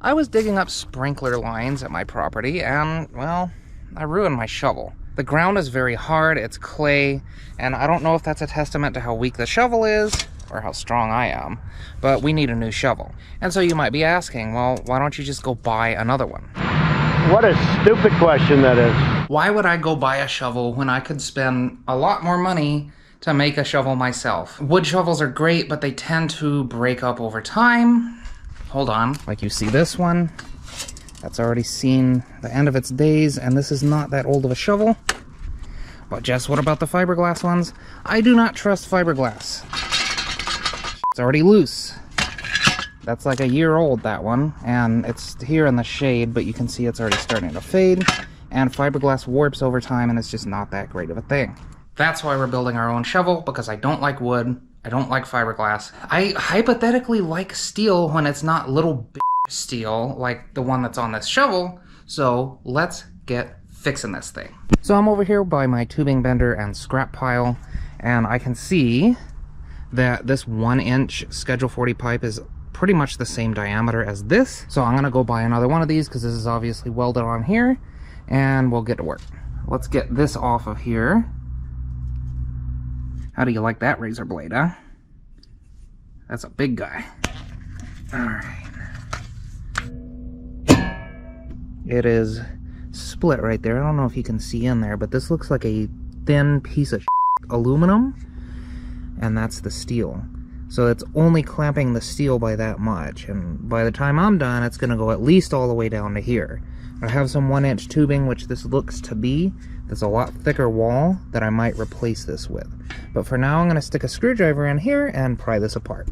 I was digging up sprinkler lines at my property and, well, I ruined my shovel. The ground is very hard, it's clay, and I don't know if that's a testament to how weak the shovel is or how strong I am, but we need a new shovel. And so you might be asking, well, why don't you just go buy another one? What a stupid question that is. Why would I go buy a shovel when I could spend a lot more money to make a shovel myself? Wood shovels are great, but they tend to break up over time. Hold on. Like you see this one, that's already seen the end of its days, and this is not that old of a shovel. But just what about the fiberglass ones? I do not trust fiberglass. It's already loose. That's like a year old, that one, and it's here in the shade, but you can see it's already starting to fade, and fiberglass warps over time, and it's just not that great of a thing. That's why we're building our own shovel, because I don't like wood, I don't like fiberglass. I hypothetically like steel when it's not little steel like the one that's on this shovel, so let's get fixing this thing. So I'm over here by my tubing bender and scrap pile, and I can see that this 1-inch Schedule 40 pipe is pretty much the same diameter as this. So I'm gonna go buy another one of these because this is obviously welded on here, and we'll get to work. Let's get this off of here. How do you like that razor blade, huh? That's a big guy. Alright. It is split right there. I don't know if you can see in there, but this looks like a thin piece of aluminum, and that's the steel. So it's only clamping the steel by that much, and by the time I'm done, it's gonna go at least all the way down to here. I have some 1-inch tubing, which this looks to be. There's a lot thicker wall that I might replace this with. But for now, I'm gonna stick a screwdriver in here and pry this apart.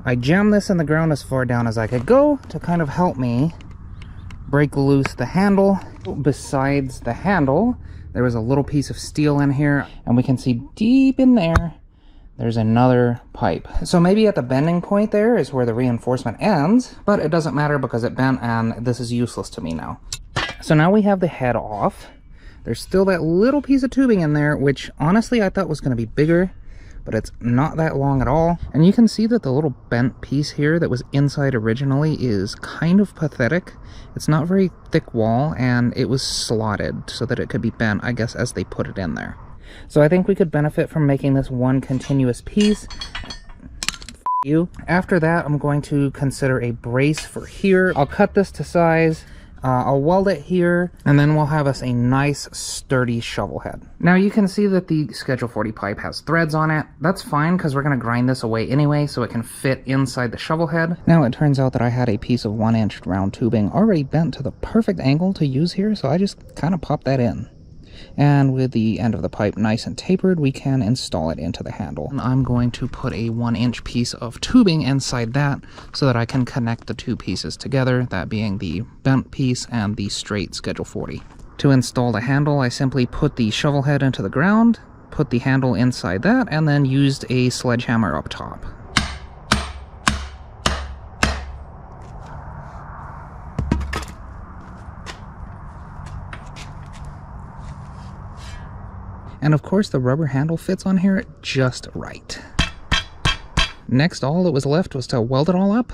I jammed this in the ground as far down as I could go to kind of help me break loose the handle. Besides the handle, there was a little piece of steel in here, and we can see deep in there, there's another pipe. So maybe at the bending point there is where the reinforcement ends, but it doesn't matter because it bent and this is useless to me now. So now we have the head off. There's still that little piece of tubing in there, which honestly I thought was going to be bigger, but it's not that long at all. And you can see that the little bent piece here that was inside originally is kind of pathetic. It's not very thick wall, and it was slotted so that it could be bent, I guess, as they put it in there. So I think we could benefit from making this one continuous piece. After that, I'm going to consider a brace for here. I'll cut this to size. I'll weld it here, and then we'll have us a nice sturdy shovel head. Now you can see that the Schedule 40 pipe has threads on it. That's fine because we're going to grind this away anyway so it can fit inside the shovel head. Now it turns out that I had a piece of 1-inch round tubing already bent to the perfect angle to use here, so I just kind of popped that in. And with the end of the pipe nice and tapered, we can install it into the handle. And I'm going to put a 1-inch piece of tubing inside that so that I can connect the two pieces together, that being the bent piece and the straight Schedule 40. To install the handle, I simply put the shovel head into the ground, put the handle inside that, and then used a sledgehammer up top. And of course the rubber handle fits on here just right. Next, all that was left was to weld it all up.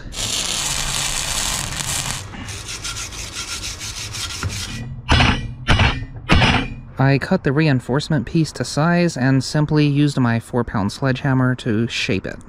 I cut the reinforcement piece to size and simply used my 4-pound sledgehammer to shape it.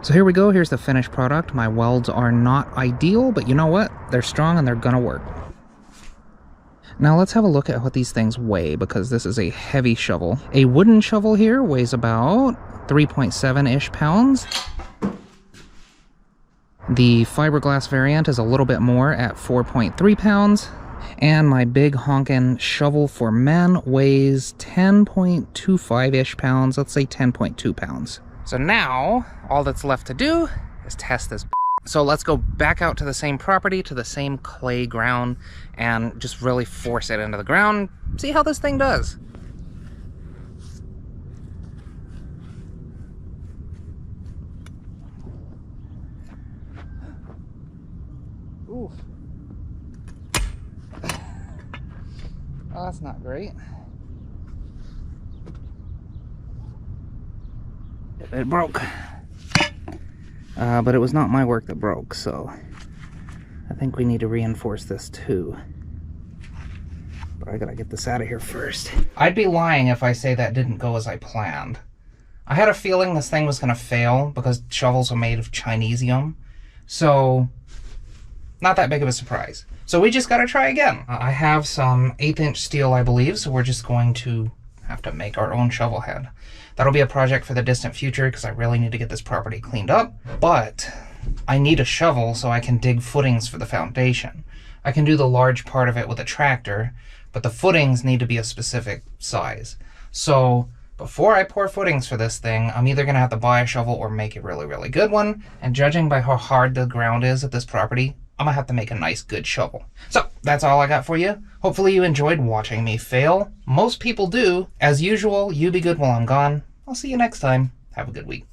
So here we go, here's the finished product. My welds are not ideal, but you know what? They're strong and they're gonna work. Now let's have a look at what these things weigh, because this is a heavy shovel. A wooden shovel here weighs about 3.7-ish pounds. The fiberglass variant is a little bit more at 4.3 pounds. And my big honkin' shovel for men weighs 10.25-ish pounds, let's say 10.2 pounds. So now, all that's left to do is test this. So let's go back out to the same property, to the same clay ground, and just really force it into the ground, see how this thing does. Ooh. Oh, that's not great. It broke. But it was not my work that broke, so I think we need to reinforce this too. But I gotta get this out of here first. I'd be lying if I say that didn't go as I planned. I had a feeling this thing was gonna fail because shovels are made of Chinesium. So, not that big of a surprise. So we just gotta try again. I have some 1/8" steel, I believe, so we're just going to have to make our own shovel head. That'll be a project for the distant future because I really need to get this property cleaned up. But I need a shovel so I can dig footings for the foundation. I can do the large part of it with a tractor, but the footings need to be a specific size. So before I pour footings for this thing, I'm either gonna have to buy a shovel or make a really, really good one. And judging by how hard the ground is at this property, I'm gonna have to make a nice, good shovel. So that's all I got for you. Hopefully you enjoyed watching me fail. Most people do. As usual, you be good while I'm gone. I'll see you next time. Have a good week.